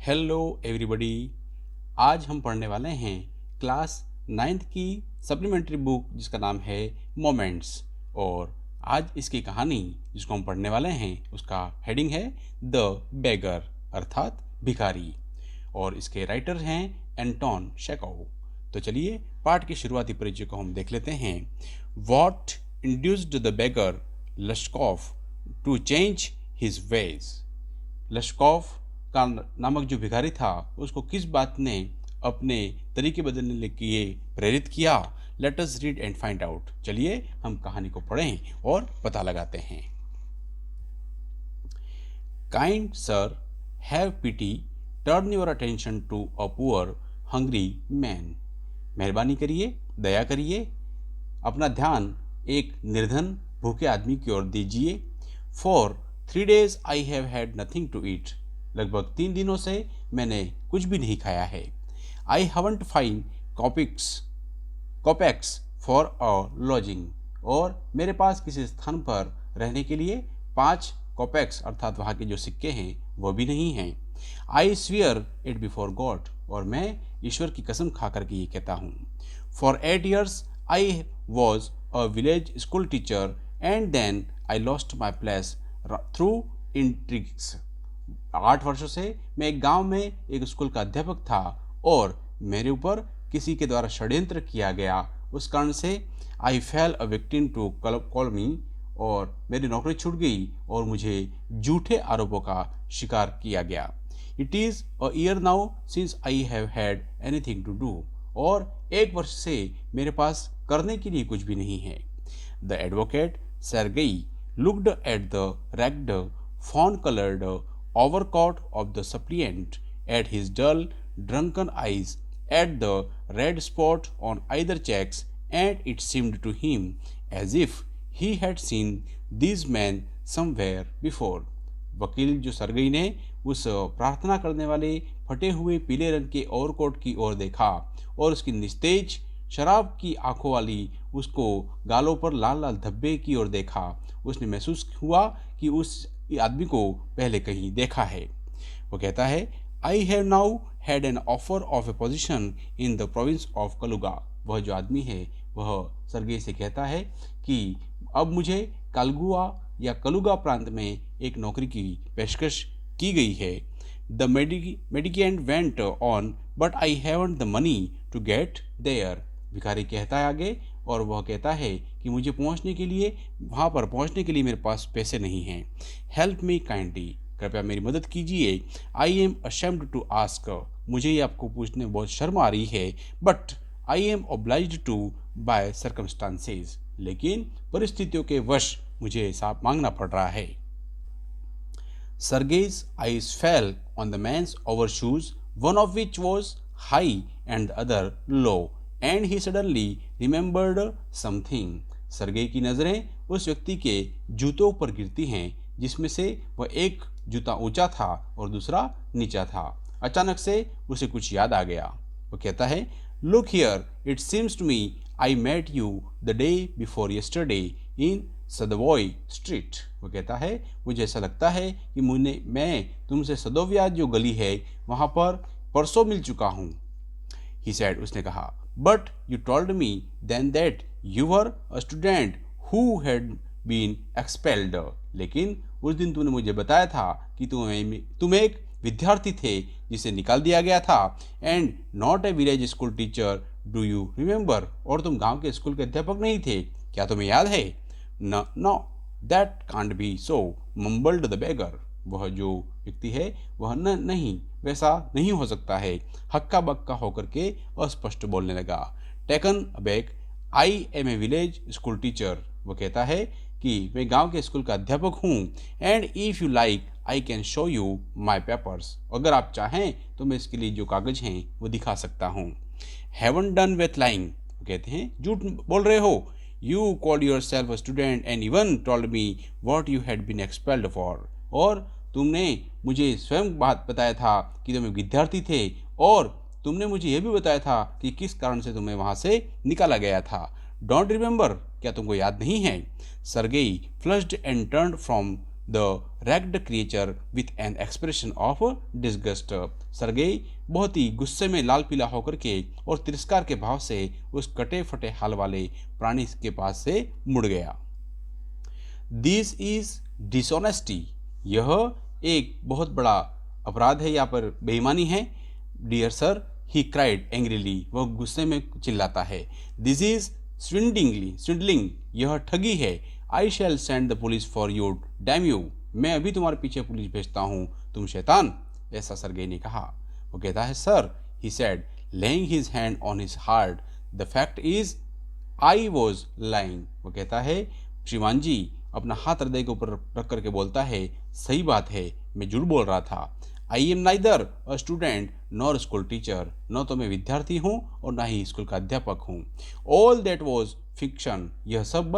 Hello everybody. आज हम पढ़ने वाले हैं क्लास 9th की सप्लीमेंट्री बुक जिसका नाम है मोमेंट्स। और आज इसकी कहानी जिसको हम पढ़ने वाले हैं उसका हेडिंग है द बेगर अर्थात भिखारी, और इसके राइटर हैं एंटोन चेखोव। तो चलिए पाठ के शुरुआती परिचय को हम देख लेते हैं। What induced the beggar Lushkoff to change his ways. Lushkoff का नामक जो भिखारी था उसको किस बात ने अपने तरीके बदलने के लिए प्रेरित किया। Let us read and find out. चलिए हम कहानी को पढ़ें और पता लगाते हैं। Kind sir, have pity, turn your attention to a poor hungry man. मेहरबानी करिए, दया करिए, अपना ध्यान एक निर्धन भूखे आदमी की ओर दीजिए। For 3 days I have had nothing to eat. लगभग 3 दिनों से मैंने कुछ भी नहीं खाया है। I haven't find kopecks for a lodging. और मेरे पास किसी स्थान पर रहने के लिए 5 कॉपेक्स अर्थात वहाँ के जो सिक्के हैं वो भी नहीं हैं। आई स्वियर इट बिफोर गॉड। और मैं ईश्वर की कसम खा करके ये कहता हूँ। For 8 years I was a village school teacher and then I lost my place through intrigues. 8 वर्षों से मैं एक गांव में एक स्कूल का अध्यापक था और मेरे ऊपर किसी के द्वारा षड्यंत्र किया गया। उस कारण से I fell a victim to calumny, और मेरी नौकरी छूट गई और मुझे झूठे आरोपों का शिकार किया गया। It is a year now since I have had anything to do. और 1 वर्ष से मेरे पास करने के लिए कुछ भी नहीं है। The advocate Sergei looked at the ragged, fawn-colored overcoat of the suppliant, at his dull, drunken eyes, at the red spot on either checks, and it seemed to him as if he had seen these men somewhere before. वकील जो Sergei ने उस प्रार्थना करने वाले फटे हुए पीले रंग के ओवरकोट की ओर देखा और उसकी निस्तेज शराब की आंखों वाली उसको गालों पर लाल लाल धब्बे की ओर देखा। उसने महसूस हुआ कि उस आदमी को पहले कहीं देखा है। वो कहता है, I have now had an offer of A position in the province of कलुगा। वह जो आदमी है वह सर्गे से कहता है कि अब मुझे कालगुआ या कलुगा प्रांत में एक नौकरी की पेशकश की गई है। The mendicant went on but I haven't the money to get there. भिखारी कहता है आगे, और वह कहता है कि मुझे पहुंचने के लिए वहाँ पर पहुंचने के लिए मेरे पास पैसे नहीं हैं। हेल्प मी काइंडली, कृपया मेरी मदद कीजिए। I am ashamed to ask, मुझे ये आपको पूछने में बहुत शर्म आ रही है। But I am obliged to by circumstances, लेकिन परिस्थितियों के वश मुझे हिसाब मांगना पड़ रहा है। Sergei's eyes fell on the man's overshoes, one of which was high and the other low, and he suddenly remembered something. Sergei की नज़रें उस व्यक्ति के जूतों पर गिरती हैं जिसमें से वह एक जूता ऊंचा था और दूसरा नीचा था। अचानक से उसे कुछ याद आ गया। वो कहता है, look here, it seems to me I met you the day before yesterday in Sadovaya Street. वो कहता है, मुझे ऐसा लगता है कि मैं तुमसे सदोव्या जो गली है वहाँ पर परसों मिल चुका हूँ। ही सैड, उसने कहा, but you told me then that you were a student who had been expelled. लेकिन उस दिन तूने मुझे बताया था कि तुम एक विद्यार्थी थे जिसे निकाल दिया गया था। And not a village school teacher, do you remember. और तुम गांव के स्कूल के अध्यापक नहीं थे, क्या तुम्हें याद है? No that can't be so, mumbled the beggar. वह जो व्यक्ति है वह नहीं, वैसा नहीं हो सकता है। हक्का बक्का होकर के अस्पष्ट बोलने लगा। Taken aback, I am a village school teacher. वो कहता है कि मैं गांव के स्कूल का अध्यापक हूँ। And if you like I can show you my papers. अगर आप चाहें तो मैं इसके लिए जो कागज हैं वो दिखा सकता हूँ। Haven't done with lying. वो कहते हैं, झूठ बोल रहे हो। You called yourself a student and even told me what you had been expelled for. और तुमने मुझे स्वयं बात बताया था कि तुम विद्यार्थी थे, और तुमने मुझे यह भी बताया था कि किस कारण से तुम्हें वहाँ से निकाला गया था। डोंट रिमेंबर, क्या तुमको याद नहीं है? Sergei flushed and turned from the ragged creature with an expression of disgust. Sergei बहुत ही गुस्से में लाल पीला होकर के और तिरस्कार के भाव से उस कटे फटे हाल वाले प्राणी के पास से मुड़ गया। दिस इज डिसऑनेस्टी, यह एक बहुत बड़ा अपराध है, यहाँ पर बेईमानी है। Dear sir, he cried angrily, वह गुस्से में चिल्लाता है। दिस इज स्विंडलिंग, यह ठगी है। I shall send the police for you, damn you, मैं अभी तुम्हारे पीछे पुलिस भेजता हूँ, तुम शैतान, ऐसा सरगेई ने कहा। वो कहता है, sir, he said, laying his hand on his heart, the fact is I was lying. वो कहता है, श्रीमान जी, अपना हाथ हृदय के ऊपर रख करके बोलता है, सही बात है, मैं झूठ बोल रहा था। I am neither a student nor school teacher, न तो मैं विद्यार्थी हूँ और ना ही स्कूल का अध्यापक हूँ। ऑल दैट वॉज फिक्शन, यह सब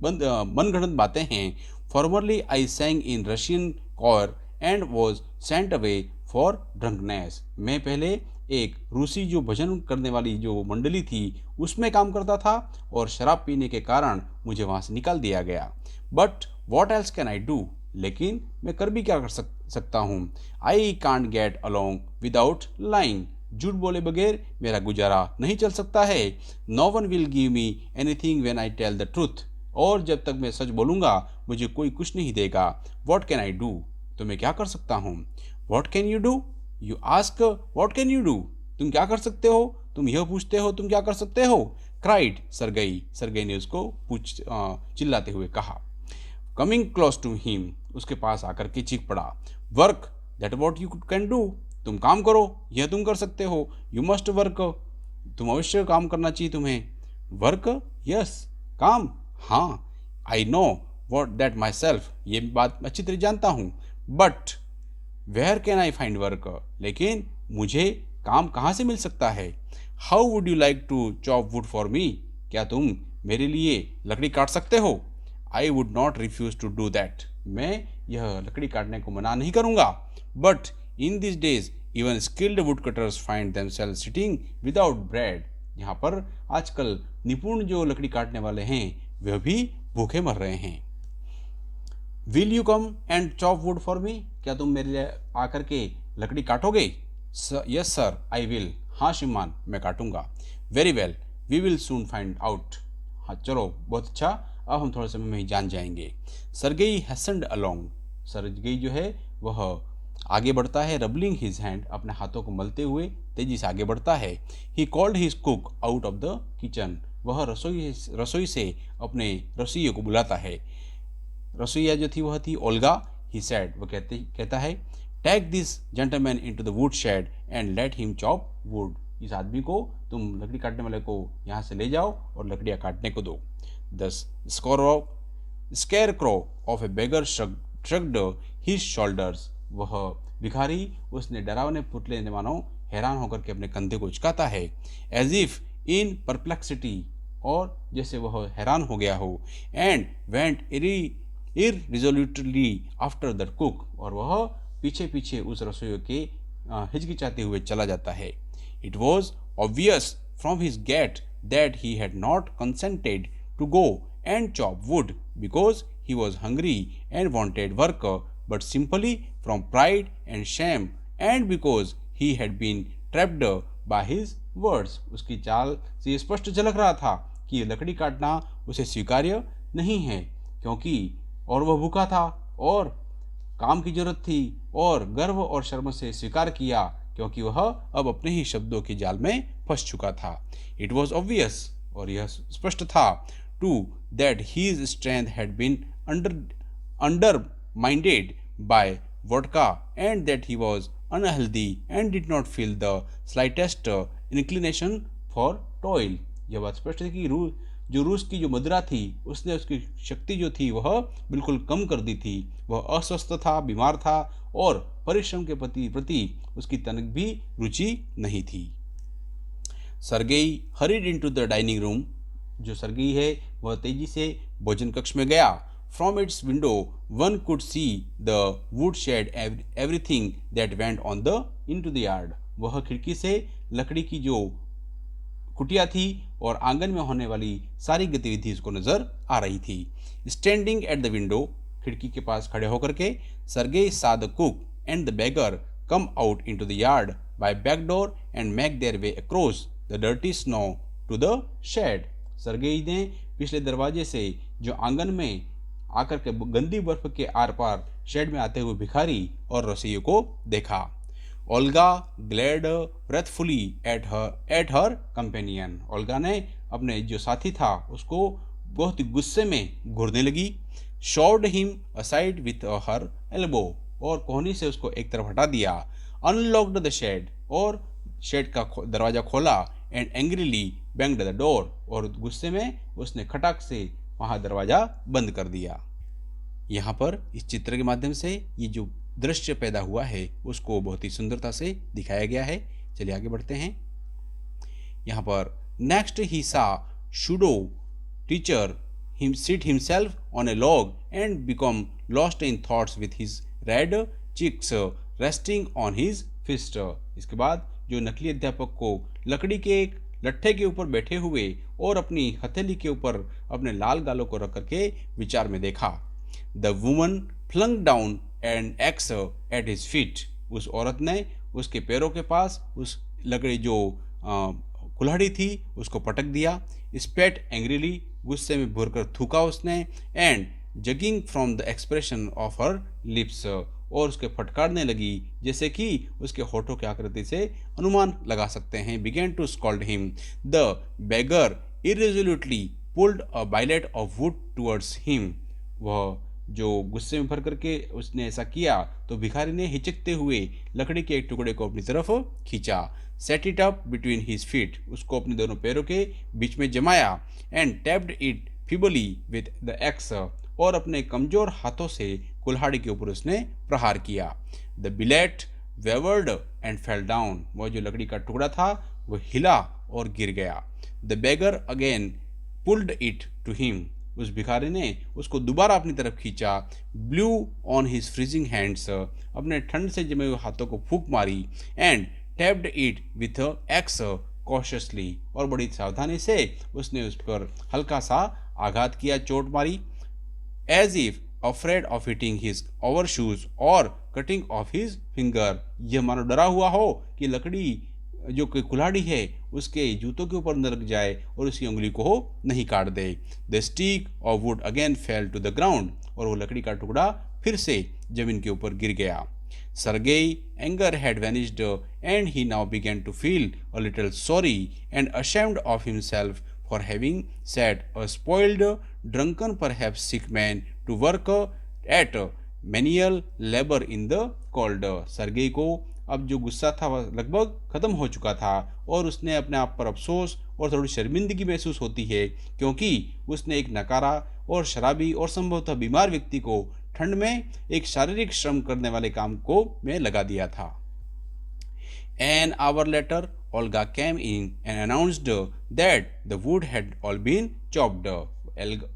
मनगढ़ंत बातें हैं। Formerly I sang in Russian choir and was sent away for drunkenness, मैं पहले एक रूसी जो भजन करने वाली जो मंडली थी उसमें काम करता था और शराब पीने के कारण मुझे वहाँ से निकाल दिया गया। But what else can I do, लेकिन मैं कर भी क्या कर सकता हूँ। I can't get along without lying, झूठ बोले बगैर मेरा गुजारा नहीं चल सकता है। No one will give me anything when I tell the truth, और जब तक मैं सच बोलूँगा मुझे कोई कुछ नहीं देगा। वॉट कैन आई डू, तो मैं क्या कर सकता हूँ। What can you do, you ask what can you do, तुम क्या कर सकते हो, तुम यह पूछते हो तुम क्या कर सकते हो। क्राइड सरगेई ने उसको चिल्लाते हुए कहा। कमिंग क्लोज टू हिम, उसके पास आकर के चीख पड़ा। Work that what you can do, तुम काम करो, यह तुम कर सकते हो। यू मस्ट वर्क, तुम अवश्य काम करना चाहिए तुम्हें। वर्क, यस, काम, हाँ। I know what that myself, ये बात अच्छी तरह जानता हूँ। But where can I find work, लेकिन मुझे काम कहाँ से मिल सकता है। How would you like to chop wood for me, क्या तुम मेरे लिए लकड़ी काट सकते हो। I would not refuse to do that, मैं यह लकड़ी काटने को मना नहीं करूँगा। But in this days even skilled would cutters find themselves sitting without bread, यहाँ पर आजकल निपुण जो लकड़ी काटने वाले हैं वह भी भूखे मर रहे हैं। Will you come and chop wood for me, क्या तुम मेरे लिए आकर के लकड़ी काटोगे। यस सर, आई विल, हाँ श्रीमान, मैं काटूंगा। Very well, we will soon find out, हाँ चलो बहुत अच्छा, अब हम थोड़े समय में ही जान जाएंगे। सरगेई हैसन्ड अलोंग, सरगेई जो है वह आगे बढ़ता है। रबलिंग हिज हैंड, अपने हाथों को मलते हुए तेजी से आगे बढ़ता है। He called his cook out of the kitchen, वह रसोई से अपने रसोइये को बुलाता है। रसोईया जो थी वह थी ओल्गा। ही सेड, वह कहता है, take this gentleman into the wood shed and let him chop wood, इस आदमी को तुम लकड़ी काटने वाले को यहाँ से ले जाओ और लकड़ियाँ काटने को दो। दस square crow of A beggar shrugged his shoulders, वह भिखारी उसने डरावने पुतले ने मानो हैरान होकर के अपने कंधे को उचकाता है। एज इफ इन परप्लेक्सिटी, और जैसे वह हैरान हो गया हो। And went irresolutely after the cook, और वह पीछे पीछे उस रसोई के हिचकिचाते हुए चला जाता है। It was obvious from his gait that he had not consented to go and chop wood because he was hungry and wanted work, but simply from pride and shame and because he had been trapped by his words. उसकी चाल से स्पष्ट झलक रहा था कि लकड़ी काटना उसे स्वीकार्य नहीं है, क्योंकि और वह भूखा था और काम की जरूरत थी, और गर्व और शर्म से स्वीकार किया क्योंकि वह अब अपने ही शब्दों के जाल में फंस चुका था। इट वॉज ऑब्वियस, और यह स्पष्ट था, too that his strength had been undermined by vodka and that he was unhealthy and did not feel the slightest inclination for toil. यह बात स्पष्ट है कि जो रूस की जो मदिरा थी उसने उसकी शक्ति जो थी वह बिल्कुल कम कर दी थी। वह अस्वस्थ था, बीमार था और परिश्रम के प्रति उसकी तनिक भी रुचि नहीं थी। Sergei hurried into the dining room, जो सरगेई है वह तेजी से भोजन कक्ष में गया। From its window one could see the wood shed everything that went on the into the yard, वह खिड़की से लकड़ी की जो कुटिया थी और आंगन में होने वाली सारी गतिविधि उसको नजर आ रही थी। स्टैंडिंग एट द विंडो, खिड़की के पास खड़े होकर के Sergei saw the cook and the beggar come out into the yard by back door and make their way across the dirty snow to the shed. Sergei ने पिछले दरवाजे से जो आंगन में आकर के गंदी बर्फ के आर पार शेड में आते हुए भिखारी और रसोइयों को देखा. Olga glared wrathfully at her companion. Olga ने अपने जो साथी था उसको बहुत ही गुस्से में घूरने लगी. Shoved him aside with her elbow. और कोहनी से उसको एक तरफ हटा दिया. Unlocked the shed. और शेड का दरवाजा खोला. And angrily banged the door. और गुस्से में उसने खटाक से वहां दरवाजा बंद कर दिया. यहाँ पर इस चित्र के माध्यम से ये जो दृश्य पैदा हुआ है उसको बहुत ही सुंदरता से दिखाया गया है. चलिए आगे बढ़ते हैं. यहाँ पर नेक्स्ट ही सा pseudo teacher him sit himself on a log and become lost in thoughts with his red cheeks resting on his fist. इसके बाद जो नकली अध्यापक को लकड़ी के एक लट्ठे के ऊपर बैठे हुए और अपनी हथेली के ऊपर अपने लाल गालों को रख करके विचार में देखा. The woman flung down an axe at his feet. उस औरत ने उसके पैरों के पास उस लकड़ी जो कुल्हाड़ी थी उसको पटक दिया. Spat angrily. गुस्से में भरकर थूका उसने. And jogging from the expression of her lips. और उसके फटकारने लगी जैसे कि उसके होठों की आकृति से अनुमान लगा सकते हैं. Began to scold him. The beggar irresolutely pulled a billet of wood towards him. वह जो गुस्से में भर करके उसने ऐसा किया तो भिखारी ने हिचकते हुए लकड़ी के एक टुकड़े को अपनी तरफ खींचा. Set it up between his feet. उसको अपने दोनों पैरों के बीच में जमाया. And tapped it feebly with the axe. और अपने कमजोर हाथों से कुल्हाड़ी के ऊपर उसने प्रहार किया. The billet wavered and fell down. वह जो लकड़ी का टुकड़ा था वह हिला और गिर गया. The beggar again pulled it to him. उस भिखारी ने उसको दोबारा अपनी तरफ खींचा. Blew on his freezing hands. अपने ठंड से जमे हुए हाथों को फूंक मारी. And tapped it with axe cautiously. और बड़ी सावधानी से उसने उस पर हल्का सा आघात किया, चोट मारी. As if afraid of hitting his overshoes or cutting off his finger. यह मानो डरा हुआ हो कि लकड़ी जो कि कुल्हाड़ी है उसके जूतों के ऊपर न लग जाए और उसकी उंगली को हो नहीं काट दे. The stick of wood again fell to the ground. और वो लकड़ी का टुकड़ा फिर से जमीन के ऊपर गिर गया. Sergei anger had vanished and he now began to feel a little sorry and ashamed of himself for having set a spoiled, drunken, perhaps sick man to work at manual labor in the cold. Sergei को अब जो गुस्सा था वह लगभग खत्म हो चुका था और उसने अपने आप पर अफसोस और थोड़ी शर्मिंदगी महसूस होती है क्योंकि उसने एक नकारा और शराबी और संभवतः बीमार व्यक्ति को ठंड में एक शारीरिक श्रम करने वाले काम को में लगा दिया था. An hour later, Olga came in and announced that the wood had all been chopped.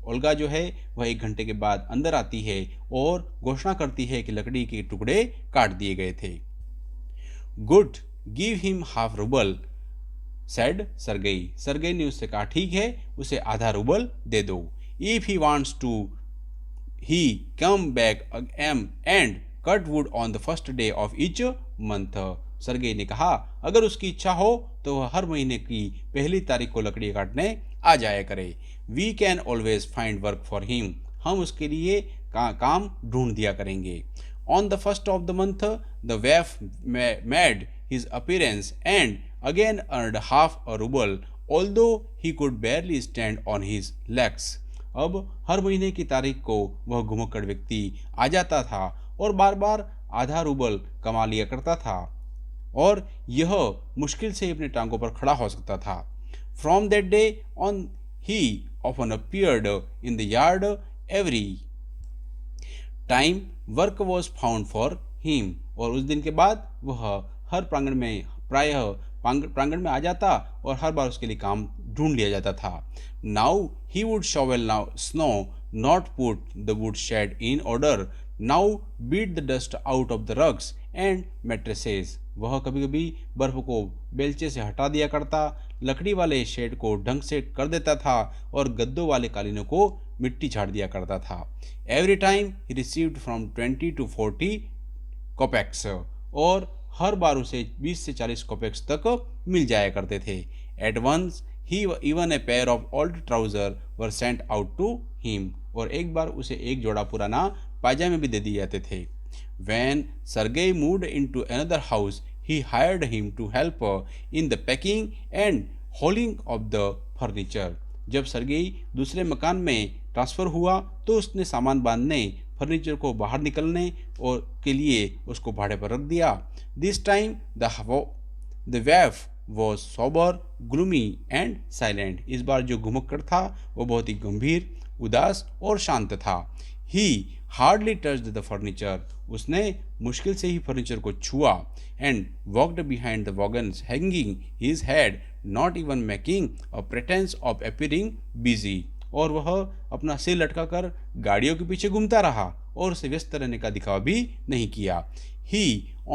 Olga जो है वह 1 घंटे के बाद अंदर आती है और घोषणा करती है कि लकड़ी के टुकड़े काट दिए गए थे. Good, give him half ruble, said Sergei. Sergei ने उससे कहा ठीक है उसे आधा रूबल दे दो. If he wants to he come back and cut wood on the first day of each month. Sergei ने कहा अगर उसकी इच्छा हो तो वह हर महीने की पहली तारीख को लकड़ी काटने आ जाया करे. We can always find work for him. हम उसके लिए काम ढूंढ दिया करेंगे. On the first of the month, the waif made his appearance and again earned half a ruble, although he could barely stand on his legs. अब हर महीने की तारीख को वह घुमक्कड़ व्यक्ति आ जाता था और बार बार आधा रूबल कमा लिया करता था और यह मुश्किल से अपने टांगों पर खड़ा हो सकता था. From that day on, he often appeared in the yard every time work was found for him. और उस दिन के बाद वह हर प्रांगण में प्रायः प्रांगण में आ जाता और हर बार उसके लिए काम ढूंढ लिया जाता था. Now he would shovel snow, not put the wood shed in order, now beat the dust out of the rugs and mattresses. वह कभी कभी बर्फ को बेलचे से हटा दिया करता, लकड़ी वाले शेड को ढंग से कर देता था और गद्दों वाले कालीनों को मिट्टी झाड़ दिया करता था। Every time he received from 20 to 40 कोपेक्स, और हर बार उसे 20 से 40 कोपेक्स तक मिल जाया करते थे। At once he even a pair of old trouser were sent out to him, और एक बार उसे एक जोड़ा पुराना पायजामे भी दे दिए जाते थे। When Sergei moved into another house, he hired him to help in the packing and hauling of the furniture. जब सरगेई दूसरे मकान में ट्रांसफ़र हुआ तो उसने सामान बांधने, फर्नीचर को बाहर निकलने और के लिए उसको भाड़े पर रख दिया। This time the wife was sober, gloomy and silent. इस बार जो घुमक्कड़ था वो बहुत ही गंभीर, उदास और शांत था। He hardly touched the furniture. उसने मुश्किल से ही फर्नीचर को छुआ। And walked behind the wagons, hanging his head, not even making a pretense of appearing busy. और वह अपना सिर लटकाकर गाड़ियों के पीछे घूमता रहा और उसे व्यस्त रहने का दिखावा भी नहीं किया। He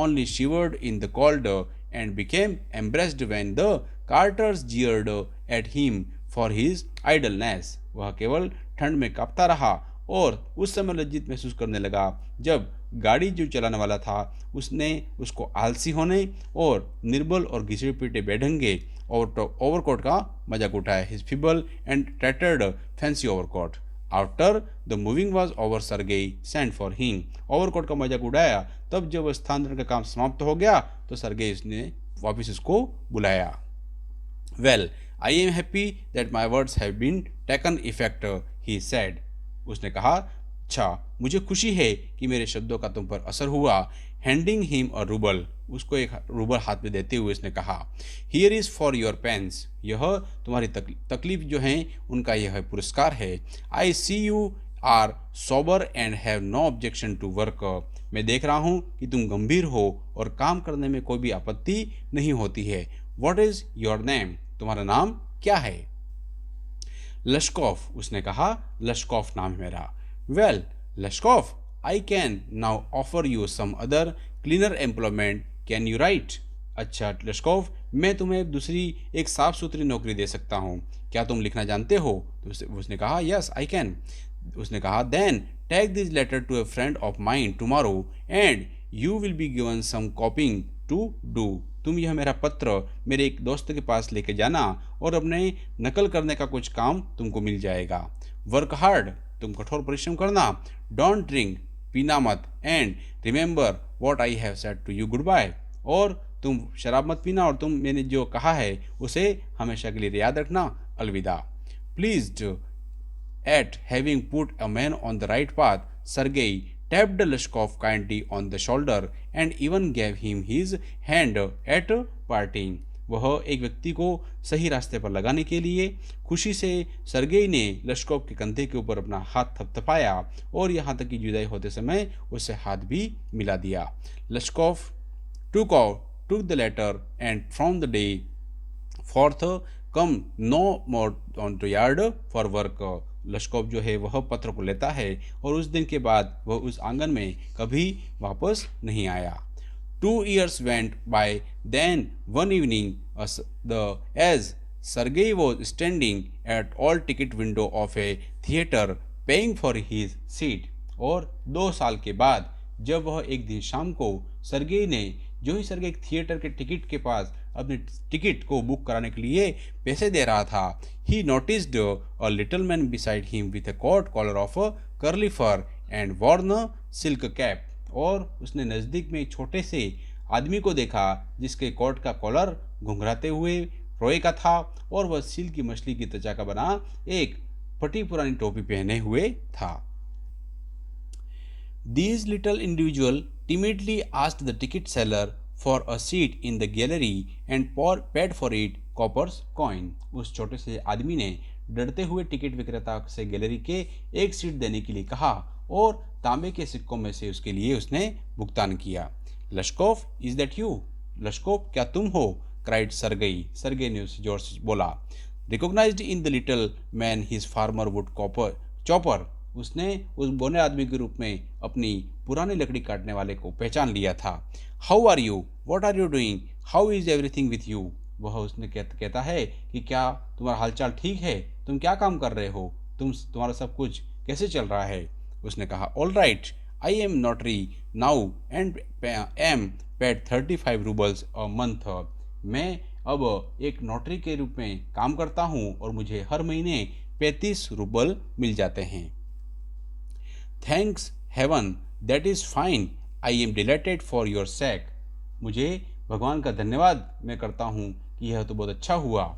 only shivered in the cold and became embarrassed when the carters jeered at him for his idleness. वह केवल ठंड में कांपता रहा और उस समय लज्जित महसूस करने लगा जब गाड़ी जो चलाने वाला था उसने उसको आलसी होने और निर्बल और घिसे पीटे बेढंगे ओवरकोट का मजाक उठाया। His feeble and tattered fancy overcoat. After the moving was over, Sergei sent for him. Overcoat का मजाक उड़ाया, तब जब स्थानांतरण का काम समाप्त हो गया तो सरगेई ने वापस उसको बुलाया। Well, I am happy that my words have been taken effect, he said. उसने कहा, अच्छा, मुझे खुशी है कि मेरे शब्दों का तुम पर असर हुआ। हैंडिंग हिम अ रूबल, उसको एक रूबल हाथ में देते हुए उसने कहा, here is for your pains, यह तुम्हारी तकलीफ जो है उनका यह पुरस्कार है। I see you are sober and have no objection to work, मैं देख रहा हूँ कि तुम गंभीर हो और काम करने में कोई भी आपत्ति नहीं होती है। व्हाट इज़ योर नेम, तुम्हारा नाम क्या है? लश्कोफ, उसने कहा, लश्कोफ नाम है मेरा। Well Lushkoff, I can now offer you some other cleaner employment, can you write? अच्छा लश्कोफ, मैं तुम्हें दूसरी एक साफ सुथरी नौकरी दे सकता हूँ, क्या तुम लिखना जानते हो? तो उसने कहा, यस आई कैन। उसने कहा, then take this letter to a friend of mine tomorrow and you will be given some copying to do. तुम यह मेरा पत्र मेरे एक दोस्त के पास लेके जाना और अपने नकल करने का कुछ काम तुमको मिल जाएगा। वर्क हार्ड, तुम कठोर परिश्रम करना। डोंट ड्रिंक, पीना मत। And remember what I have said to you, goodbye, और तुम शराब मत पीना और तुम मैंने जो कहा है उसे हमेशा के लिए याद रखना, अलविदा। Pleased at having put a man on the right path, Sergei tapped Lashkov kindly on the shoulder and even gave him his hand at parting. वह एक व्यक्ति को सही रास्ते पर लगाने के लिए खुशी से सरगेई ने लश्कोव के कंधे के ऊपर अपना हाथ थपथपाया और यहाँ तक कि जुदाई होते समय उससे हाथ भी मिला दिया। लश्कोव took the letter and from the day forth come no more on the yard for work. लश्कोव जो है वह पत्र को लेता है और उस दिन के बाद वह उस आंगन में कभी वापस नहीं आया। 2 years went by. Then one evening, as Sergei was standing at all ticket window of a theater paying for his seat, और 2 साल के बाद जब वह एक दिन शाम को सरगेई ने जो ही सरगेई थिएटर के टिकट के पास अपने टिकट को बुक कराने के लिए पैसे दे रहा था, he noticed a little man beside him with a coat collar of curly fur and worn a silk cap. और उसने नज़दीक में एक छोटे से आदमी को देखा जिसके कोट का कॉलर घुंघराते हुए रोए का था और वह सील की मछली की त्वचा का बना एक फटी पुरानी टोपी पहने हुए था। These little individual timidly asked the ticket seller for a seat in the gallery and paid for it coppers coin. उस छोटे से आदमी ने डरते हुए टिकट विक्रेता से गैलरी के एक सीट देने के लिए कहा और तांबे के सिक्कों में से उसके लिए उसने भुगतान किया। लश्कोव, इज दैट यू? लश्कोव, क्या तुम हो? क्राइड सरगेई, सरगेई ने उसे जोर से बोला। Recognised in the little man his former wood chopper, उसने उस बोने आदमी के रूप में अपनी पुरानी लकड़ी काटने वाले को पहचान लिया था। How are you, what are you doing, how is everything with you? वह उसने कहता है कि क्या तुम्हारा हालचाल ठीक है, तुम क्या काम कर रहे हो, तुम्हारा सब कुछ कैसे चल रहा है? उसने कहा, all right, I am notary now and M paid 35 roubles a month. मैं अब एक नोटरी के रूप में काम करता हूँ और मुझे हर महीने 35 रूबल मिल जाते हैं। Thanks heaven, that is fine, I am delighted for your sake. मुझे भगवान का धन्यवाद मैं करता हूँ कि यह तो बहुत अच्छा हुआ।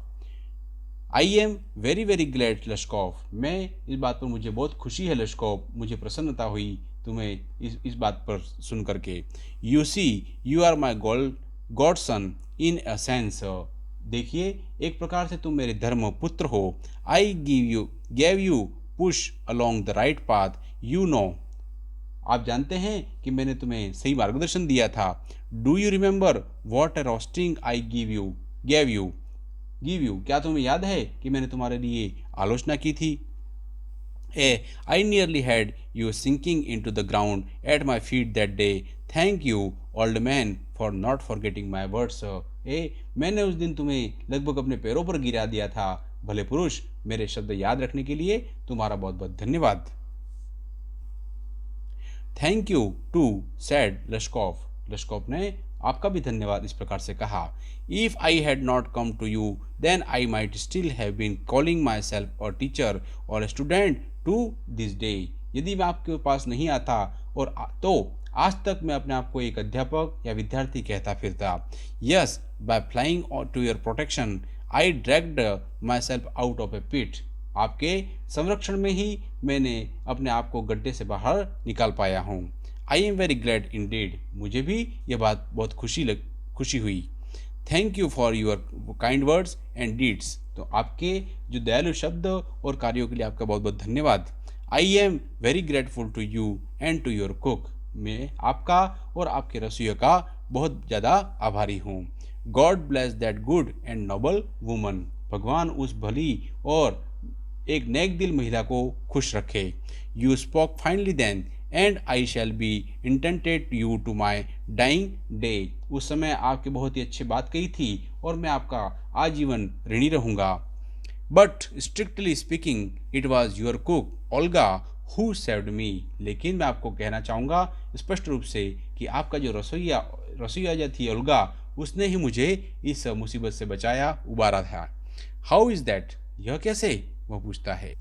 I am very very glad Lushkoff, मैं इस बात पर मुझे बहुत खुशी है लश्कोफ, मुझे प्रसन्नता हुई तुम्हें इस बात पर सुन करके। You see you are my godson in a sense, देखिए एक प्रकार से तुम मेरे धर्म पुत्र हो। I gave you push along the right path, you know, आप जानते हैं कि मैंने तुम्हें सही मार्गदर्शन दिया था। Do you remember what a roasting I gave you, क्या तुम्हें याद है कि मैंने तुम्हारे लिए आलोचना की थी? I nearly had you sinking into the ground at my feet that day, thank you old man for not forgetting my words. मैंने उस दिन तुम्हें लगभग अपने पैरों पर गिरा दिया था, भले पुरुष, मेरे शब्द याद रखने के लिए तुम्हारा बहुत बहुत धन्यवाद। Thank you too said Lashkov, Lashkov ने आपका भी धन्यवाद इस प्रकार से कहा। If I had not come to you then I might still have been calling myself a teacher or student to this day, यदि मैं आपके पास नहीं आता और तो आज तक मैं अपने आप को एक अध्यापक या विद्यार्थी कहता फिरता। Yes, by flying to your protection I dragged myself out of a pit, आपके संरक्षण में ही मैंने अपने आप को गड्ढे से बाहर निकाल पाया हूँ। आई एम वेरी ग्लैड इंडीड, मुझे भी यह बात बहुत खुशी हुई। Thank you for your kind words and deeds, तो आपके जो दयालु शब्द और कार्यों के लिए आपका बहुत बहुत धन्यवाद। I am very grateful to you and to your cook, मैं आपका और आपके रसोइयों का बहुत ज़्यादा आभारी हूँ। God bless that good and noble woman, भगवान उस भली और एक नेक दिल महिला को खुश रखे। You spoke finely then and I shall be indebted you to my dying day, उस समय आपकी बहुत ही अच्छी बात कही थी और मैं आपका आजीवन ऋणी रहूँगा। But strictly speaking it was your cook Olga who saved me, लेकिन मैं आपको कहना चाहूँगा स्पष्ट रूप से कि आपका जो रसोइया जो थी ओल्गा, उसने ही मुझे इस मुसीबत से बचाया, उबारा था। हाउ इज़ दैट, यह कैसे, वह पूछता है।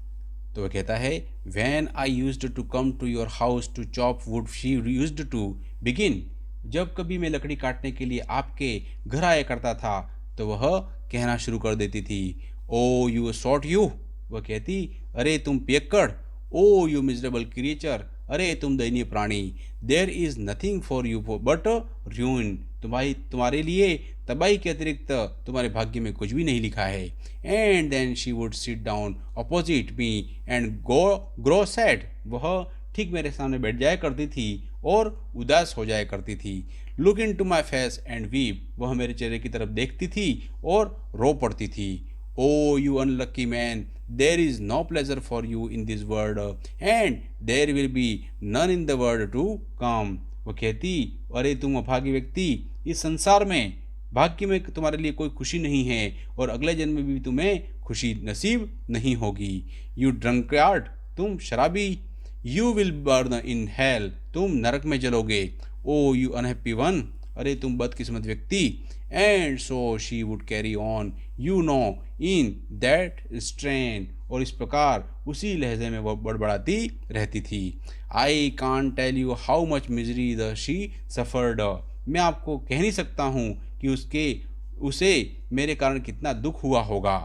तो वह कहता है, when I used to come to your house to chop wood she used to begin, जब कभी मैं लकड़ी काटने के लिए आपके घर आया करता था तो वह कहना शुरू कर देती थी, ओ यू सॉट यू, वह कहती, अरे तुम पियक्कड़, ओ यू मिजरेबल क्रिएचर, अरे तुम दयनीय प्राणी, there is nothing for you but ruin, तुम्हारे लिए तबाही के अतिरिक्त तुम्हारे भाग्य में कुछ भी नहीं लिखा है। And then she would sit down opposite me and grow sad, वह ठीक मेरे सामने बैठ जाया करती थी और उदास हो जाया करती थी। Look into my face and weep, वह मेरे चेहरे की तरफ देखती थी और रो पड़ती थी। Oh you unlucky man, there is no pleasure for you in this world and there will be none in the world to come, वह कहती, अरे तुम अभागी व्यक्ति, इस संसार में भाग्य में तुम्हारे लिए कोई खुशी नहीं है और अगले जन्म में भी तुम्हें खुशी नसीब नहीं होगी। यू ड्रंकयार्ड, तुम शराबी, you will burn in hell, तुम नरक में जलोगे। ओ यू अनहैप्पी वन, अरे तुम बदकिस्मत व्यक्ति। And so she would carry on, you know, in that strain, और इस प्रकार उसी लहजे में वह बड़बड़ाती रहती थी। I can't tell you how much misery the she suffered, मैं आपको कह नहीं सकता हूँ कि उसे मेरे कारण कितना दुख हुआ होगा।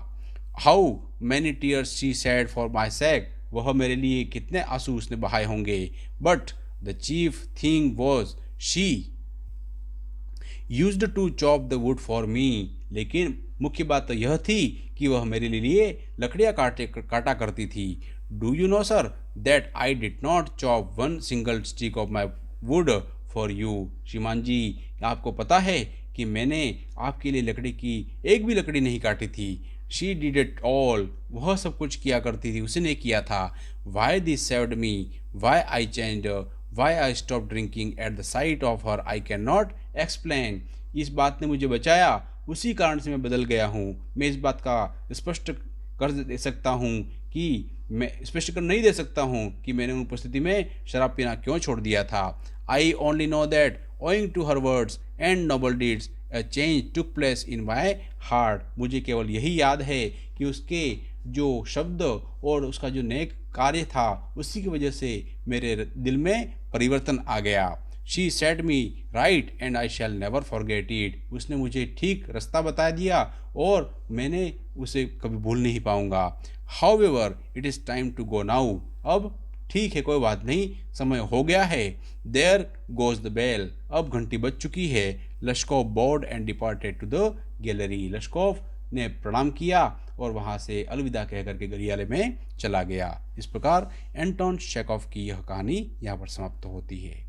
How many tears she shed for my sake, वह मेरे लिए कितने आंसू उसने बहाए होंगे। But the chief thing was she used to chop the wood for me, लेकिन मुख्य बात तो यह थी कि वह मेरे लिए लकड़ियाँ काटा करती थी। Do you know sir that I did not chop one single stick of my would for you, श्रीमान जी आपको पता है कि मैंने आपके लिए लकड़ी की एक भी लकड़ी नहीं काटी थी। शी डिड इट ऑल, वह सब कुछ किया करती थी, उसने किया था। Why this saved me, why I changed, why I stop drinking at the sight of her, I can not explain, इस बात ने मुझे बचाया, उसी कारण से मैं बदल गया हूँ। मैं इस बात का स्पष्ट कर दे सकता हूँ कि मैं स्पष्ट कर नहीं दे सकता हूँ कि मैंने उन उपस्थिति में शराब पीना क्यों छोड़ दिया था। I only know that owing to her words and noble deeds a change took place in my heart. मुझे केवल यही याद है कि उसके जो शब्द और उसका जो नेक कार्य था उसी की वजह से मेरे दिल में परिवर्तन आ गया। She said me right and I shell never forget it. उसने मुझे ठीक रास्ता बता दिया और मैंने उसे कभी भूल नहीं पाऊंगा। However it is time to go now. अब ठीक है, कोई बात नहीं, समय हो गया है। There goes the bell. अब घंटी बज चुकी है। Lushkoff bowed and departed to the gallery. Lushkoff ने प्रणाम किया और वहाँ से अलविदा कह करके गलियारे में चला गया। इस प्रकार एंटोन चेखव की यह कहानी यहाँ पर समाप्त होती है।